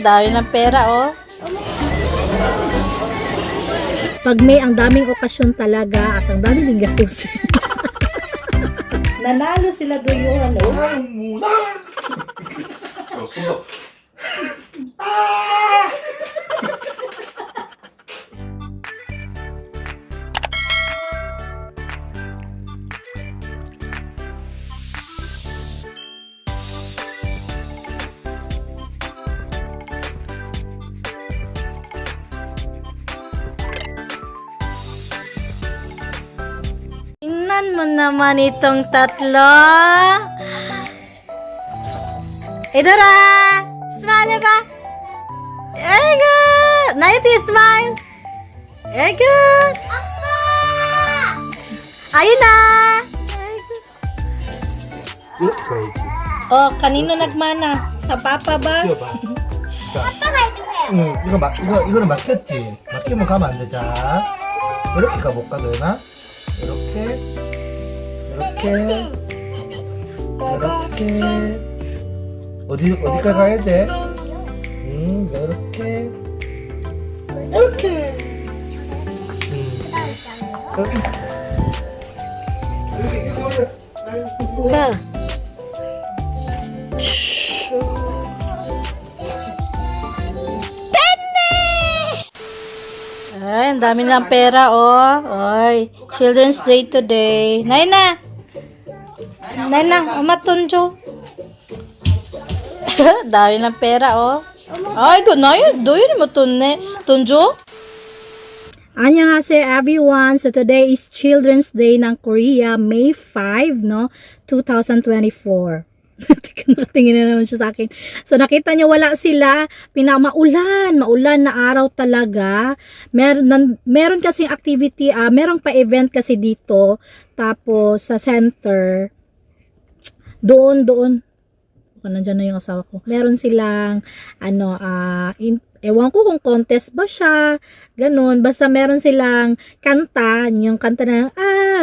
Dami ng pera, oh. Pag may ang daming okasyon talaga at ang daming ding gastusin. Nanalo sila do yung ano. Tingnan mo naman itong tatlo. Idora! Smile ba? Very good! Nighty smile! Very good! Ayun na! Very good. 이렇게 가야지. Oh, kanino nagmana? Sa papa ba? 이거 봐. 응, 이거는 맡겼지. 맡기면 가면 안 돼. 자, 이렇게 가볼까, 너나? 이렇게, 어디까지 가야 돼? 이렇게, 이렇게. Ba? Ay, ang dami ng pera, oh. Oy, Children's Day today. Naina! Naina, umatunjo. Dami ng pera, oh. Ay, doon mo tunjo. Annyeonghaseyo everyone. So today is Children's Day ng Korea, May 5, no? 2024. Tingin na naman siya sa akin. So nakita niyo wala sila, maulan na araw talaga. Meron kasing activity, meron pa event kasi dito. Tapos sa center, doon. Nandiyan na yung asawa ko. Meron silang ewan ko kung contest ba siya, ganun. Basta meron silang kanta, yung kanta na,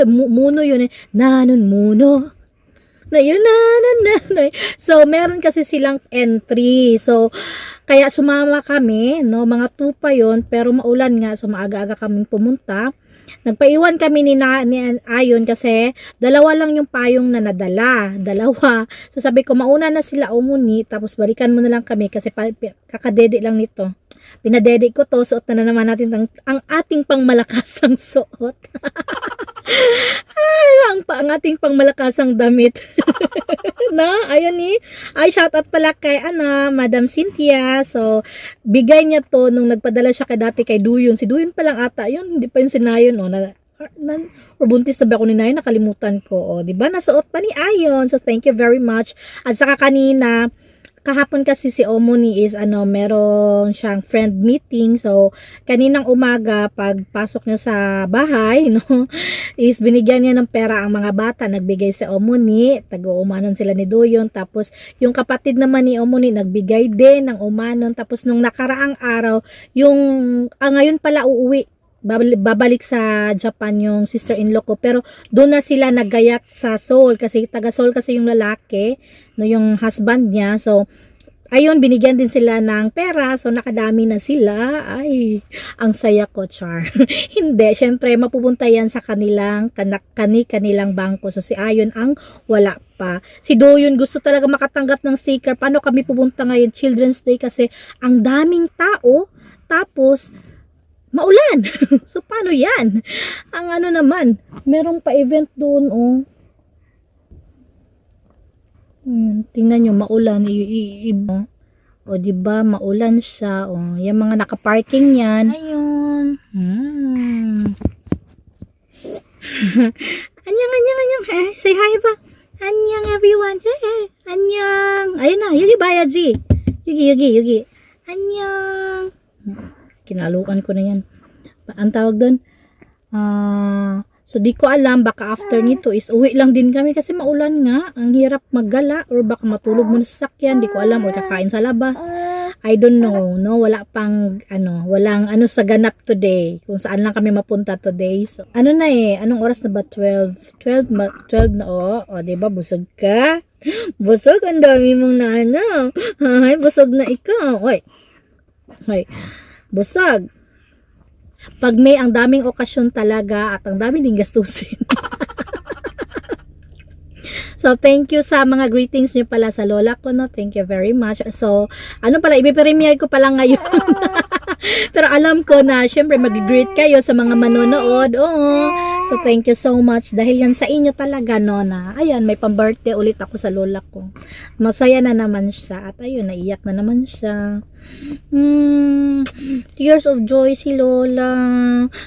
muno yun eh, nanon muno. Na yun na. So, meron kasi silang entry. So, kaya sumama kami, no, mga 2 pa yun, pero maulan nga, so maaga-aga kaming pumunta. Nagpaiwan kami ni Ayon kasi 2 lang yung payong na nadala. 2. So sabi ko, mauna na sila umuni, tapos balikan mo na lang kami kasi kakadede lang nito. Pinadede ko to, suot na naman natin ang ating pangmalakasang suot. ang ating pangmalakasang damit. Na, ayun ay shout out pala kay Madam Cynthia. So, bigay niya to nung nagpadala siya dati kay Duyon. Si Duyon pa lang ata, yun, hindi pa yun sinayon, no, or buntis na ba ako ni Nayon, nakalimutan ko, di ba? Nasuot pa ni Ayon. So, thank you very much. At saka kanina, kahapon kasi si Omoni is meron siyang friend meeting. So kaninang umaga pagpasok niya sa bahay, no, is binigyan niya ng pera ang mga bata. Nagbigay si Omoni, taga-umanon sila ni Doyon. Tapos yung kapatid naman ni Omoni nagbigay din ng umanon. Tapos nung nakaraang araw, ngayon pala uuwi, babalik sa Japan yung sister-in-law ko, pero doon na sila naggayak sa Seoul kasi taga Seoul kasi yung lalaki, no, yung husband niya. So ayun, binigyan din sila ng pera, so nakadami na sila. Ay, ang saya ko, char. Hindi, syempre mapupunta yan sa kanilang bangko. So si Ayon ang wala pa. Si Doyon gusto talaga makatanggap ng sticker. Paano kami pupunta ngayon Children's Day kasi ang daming tao, tapos maulan. So, paano yan? Ang naman, merong pa-event doon, oh. Tingnan nyo, maulan. O, diba, maulan siya. O, yung mga nakaparking yan. Ayun. Anyang. Say hi ba? Anyang, everyone. Hey, anyang. Ayun na, yugi bayaji. Yugi. Anyang. Kinalukan ko na yan. Ang tawag doon, so di ko alam, baka after nito is uwi lang din kami kasi maulan nga. Ang hirap maggala, or baka matulog mo na sa sakyan, di ko alam, or kakain sa labas. I don't know, no, wala pang walang sa ganap today, kung saan lang kami mapunta today. So anong oras na ba? 12 na, o diba, busog ka? Busog, ang dami mong Ay, busog na ikaw. Oy, May busog. Pag may ang daming okasyon talaga at ang daming ding gastusin. So, thank you sa mga greetings niyo pala sa lola ko, no? Thank you very much. So, ano pala, ipipremiere ko pala ngayon. Pero alam ko na, syempre, mag-greet kayo sa mga manonood. Oo. So, thank you so much. Dahil yan sa inyo talaga, no, na, ayan, may pang-birthday ulit ako sa lola ko. Masaya na naman siya. At ayun, naiyak na naman siya. Tears of joy si lola.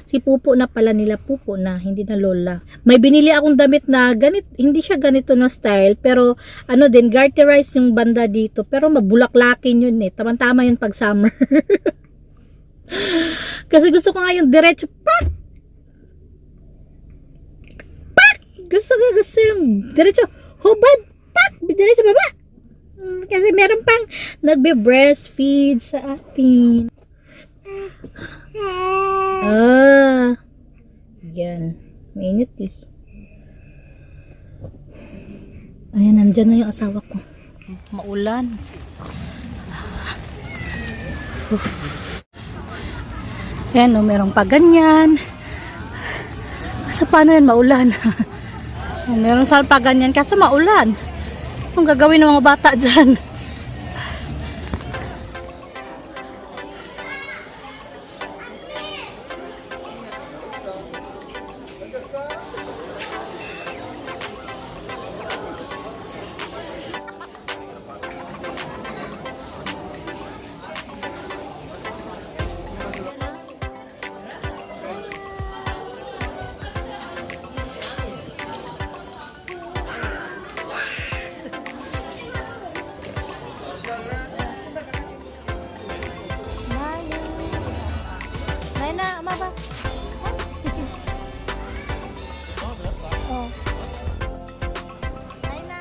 Si Pupo na pala nila. Pupo na, hindi na lola. May binili akong damit na hindi siya ganito na style, pero ano din, garterize yung banda dito, pero mabulaklakin yun eh. Tama-tama yun pag summer. Kasi gusto ko nga yung diretso, pak! Pak! Gusto yung diretso, hubad, pak! Diretso baba! Kasi meron pang nagbe-breastfeed sa atin. Yan. Mainit eh. Ayan, nandyan na yung asawa ko. Maulan. Ayan, oh, merong pa ganyan. Kaso paano yan, maulan? Meron saan pa ganyan, kaso maulan. Anong gagawin ng mga bata dyan? Naina, mama. Oh. Naina.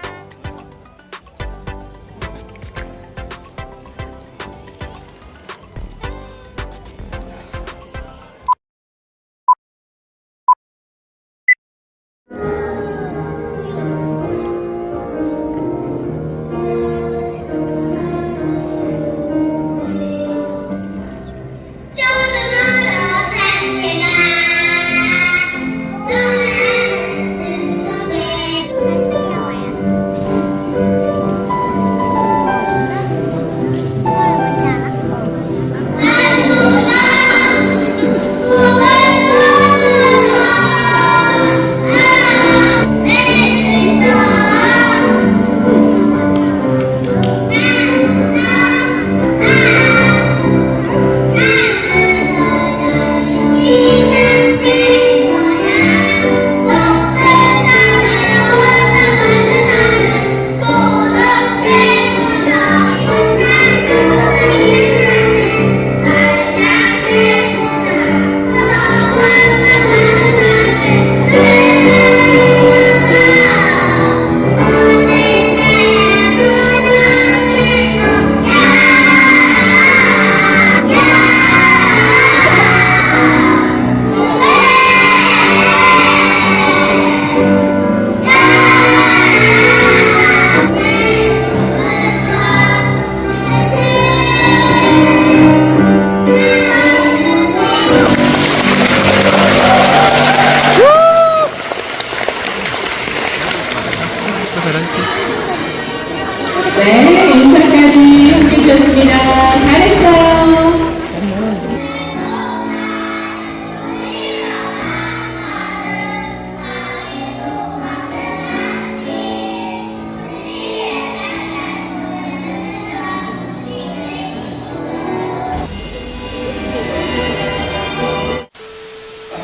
네, 인사까지 함께 해주셨습니다. 잘했어요.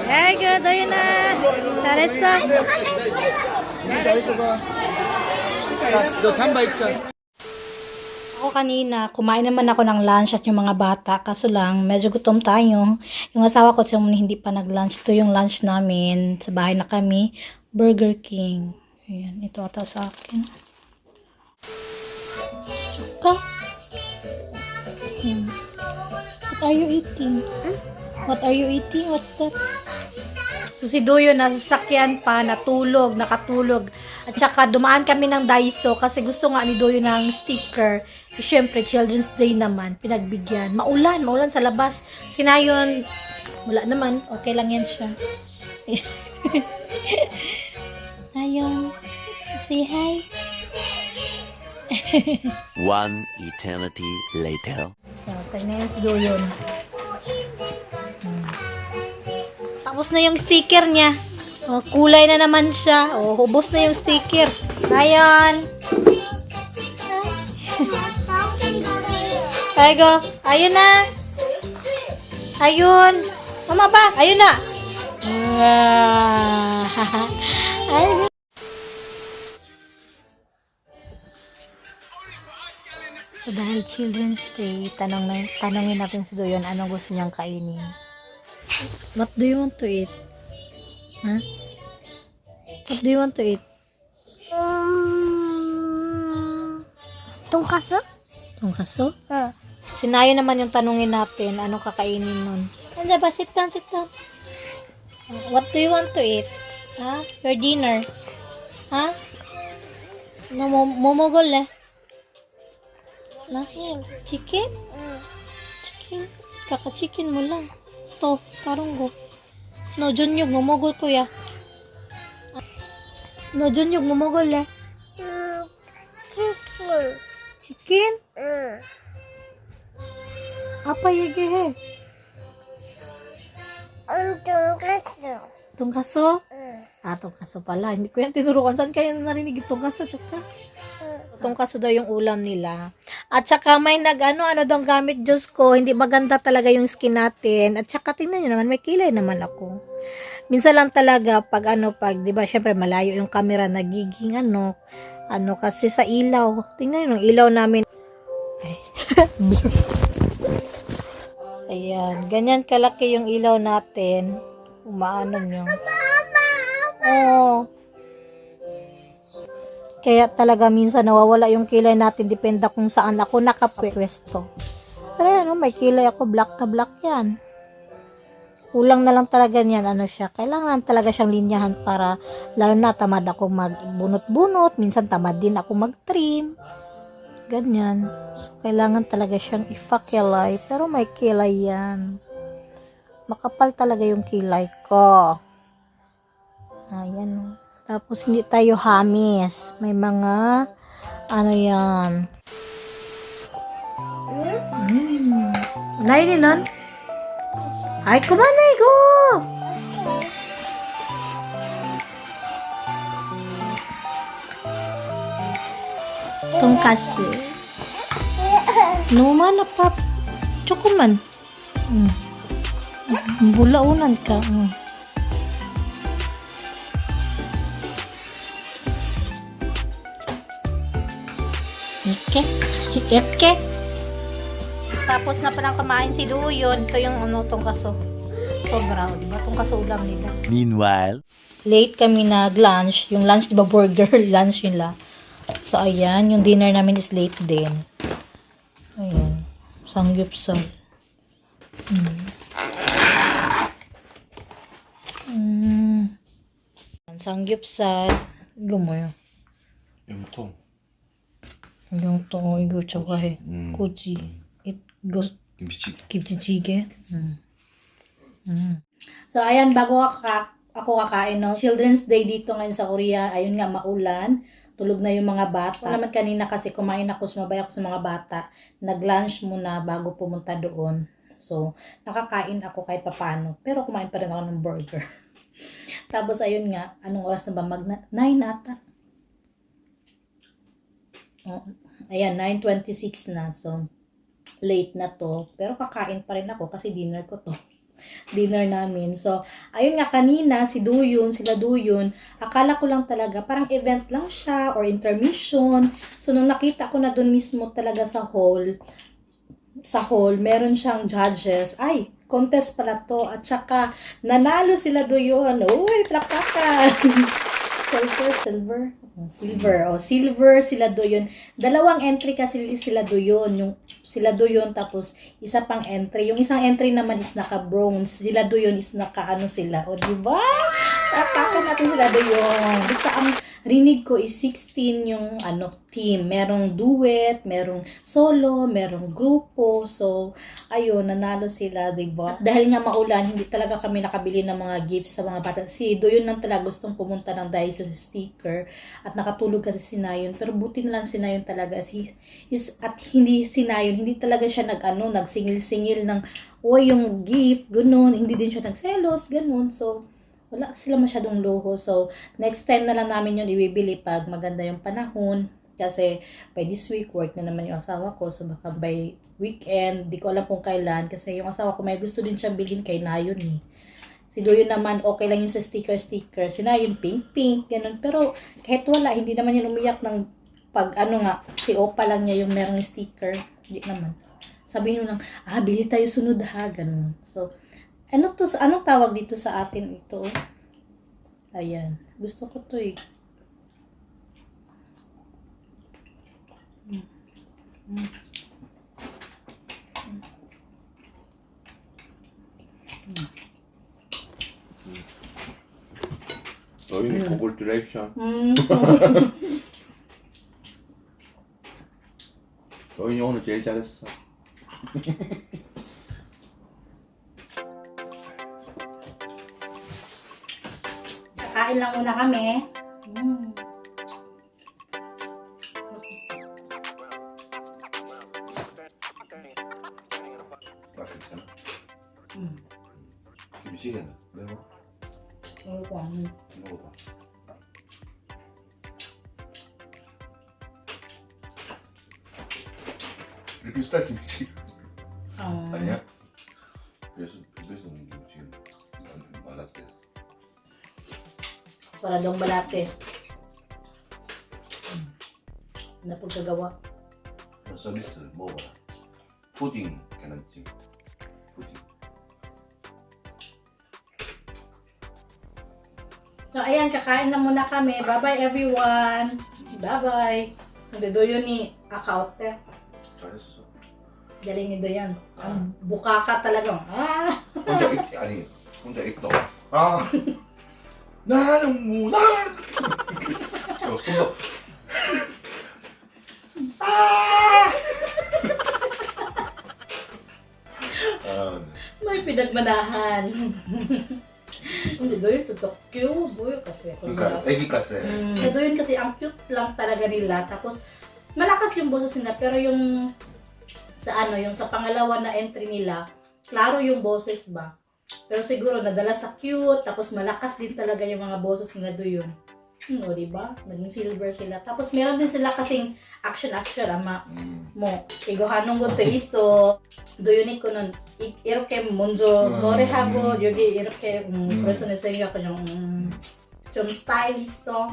Very good, Doyna. 잘했어. 너 잠바 입자. Ako kanina, kumain naman ako ng lunch at yung mga bata. Kaso lang, medyo gutom tayo. Yung asawa ko hindi pa nag-lunch. Ito yung lunch namin. Sa bahay na kami. Burger King. Ayan, ito ata sa akin. Chuka. What are you eating? What are you eating? What's that? So si Duyo nasa sasakyan pa, nakatulog. At saka dumaan kami ng Daiso kasi gusto nga ni Duyo ng sticker. E, syempre, Children's Day naman, pinagbigyan. Maulan sa labas. Sinayon, wala naman, okay lang yan siya. Ayun, say hi. One eternity later. So, tignan yung si Duyon. Tapos na yung sticker niya. Oh, kulay na naman siya. Oh, hubos na yung sticker. Ayun. Ayun. Ayun na. Ayun. Mama ba? Ayun na. Ayun. So, dahil Children's Day, tanongin natin si Duyon anong gusto niyang kainin. What do you want to eat? Huh? What do you want to eat? Tongkaso? Tongkaso? Sinayo naman yung tanongin natin, anong kakainin nun? Ano ba? Sit down. What do you want to eat? Ha? Your dinner? Ha? No, momogol eh. Na? Chicken? Chicken? Kaka-chicken mo lang. To, tarong go. No, Junyog, momogol kuya. No, Junyog, momogol eh. Chicken? Apa yage he? Tongkaso? Tongkaso pala. Hindi ko yan tinurukan. Saan kaya narinig yung tongkaso? Tsaka? Tongkaso daw yung ulam nila. At saka may ano daw gamit, Diyos ko, hindi maganda talaga yung skin natin. At saka tingnan nyo naman, may kilay naman ako. Minsan lang talaga, pag di ba, syempre malayo yung camera, nagiging kasi sa ilaw. Tingnan nyo, yung ilaw namin. Ay. Ayan, ganyan kalaki yung ilaw natin. Umaano nyo. Oo. Kaya talaga minsan nawawala yung kilay natin, depende kung saan ako nakapwesto. Pero yan, may kilay ako, black na black yan. Kulang na lang talaga niyan, siya. Kailangan talaga siyang linyahan para, lalo na tamad ako magbunot-bunot, minsan tamad din ako mag-trim. Ganyan. So, kailangan talaga siyang ifa-kilay, pero may kilay yan. Makapal talaga yung kilay ko. Ayan. Tapos, hindi tayo hamis. May mga, yan. Nay nun? Ay, kumanay ko! Tongkasu. Numa na pap. Chokuman. Bulaunan ka. Ike. Tapos na palang kumain si Duyon. Ito yung tongkaso. Sobra, di ba? Tongkaso ulam nila. Meanwhile, Late kami nag-lunch. Yung lunch, di ba, burger lunch nila. So, ayan. Yung dinner namin is late din. Ayan. Samgyeopsal. Samgyeopsal. Gumoy. 염통. Yung to, igo tsaka koji. Kimchi-jjigae. So, ayan, bago ako kakain, no? Children's Day dito ngayon sa Korea. Ayun nga, maulan. Tulog na yung mga bata. Ako naman kanina kasi kumain ako, sumabay ako sa mga bata. Nag-lunch muna bago pumunta doon. So, nakakain ako kahit papano. Pero kumain pa rin ako ng burger. Tapos, ayun nga, anong oras na ba? 9 ata. Oh, ayan, 9:26 na. So, late na to. Pero kakain pa rin ako kasi dinner ko to. Dinner namin. So, ayun nga kanina, sila Duyon, akala ko lang talaga, parang event lang siya or intermission. So, nung nakita ko na dun mismo talaga sa hall, meron siyang judges. Ay, contest pala to. At saka, nanalo sila Duyon. Uy, plakakan! Silver sila doon. Dalawang entry kasi sila doon. Yung sila doon tapos isa pang entry. Yung isang entry naman is naka-bronze. Sila doon is naka-ano sila. O, diba? Tapakan natin sila doon. Basta ang rinig ko is 16 yung team. Merong duet, merong solo, merong grupo. So, ayun, nanalo sila, diba? At dahil nga maulan, hindi talaga kami nakabili ng mga gifts sa mga bata. Si Doyon lang talaga gustong pumunta ng Daiso sticker at nakatulog kasi si Nayon. Pero buti na lang si Nayon talaga. At hindi si Nayon, hindi talaga siya nagsingil-singil ng, yung gift, ganun. Hindi din siya nagselos, ganun. So, wala sila masyadong luho. So, next time na lang namin yun ibibili pag maganda yung panahon. Kasi by this week, work na naman yung asawa ko. So, baka by weekend, di ko alam kung kailan. Kasi yung asawa ko, may gusto din siyang bilhin kay Nayon eh. Si Doyon naman, okay lang yung sa sticker. Si Nayon, pink, ganun. Pero kahit wala, hindi naman yun umiyak ng pag si Opa lang niya yung merong sticker. Hindi naman. Sabihin mo lang, bili tayo sunod ha, ganun. So, anong tawag dito sa atin ito? Ayan. Gusto ko to eh. 너희는 congratulation. 너희는 오늘 제일 잘했어. Kain lang muna kami. 맛있잖아. 김치는 매워. 먹어봐. 비슷한 김치 아니야? 그래서 지금 말랐대. Para dong balate. Ano pong kagawa? 서비스 먹어봐. 푸딩 계란찜. 푸딩. So, ayan, kakain na muna kami. Bye-bye, everyone. Bye-bye. Hindi doon ni Akaote. 잘했어. Galing ni Doyan. Ang bukaka talagang. 혼자 있다. 나는 무나. 손도. May pinagmanahan. Hindi doon, tutok cute. Boy, kasi. 그러니까 애기 같아. Doon kasi ang cute lang talaga nila. Tapos, malakas yung boses nila. Pero yung yung sa pangalawa na entry nila, klaro yung boses ba? Pero siguro nadala sa cute, tapos malakas din talaga yung mga boses nila doon. O, diba? Naging silver sila. Tapos meron din sila kasing action, ama mo. 이거하는 것도 있어. 도윤이 거는 이렇게 먼저 노래하고 여기 이렇게 그래서 내 생각은 좀 스타일 있어.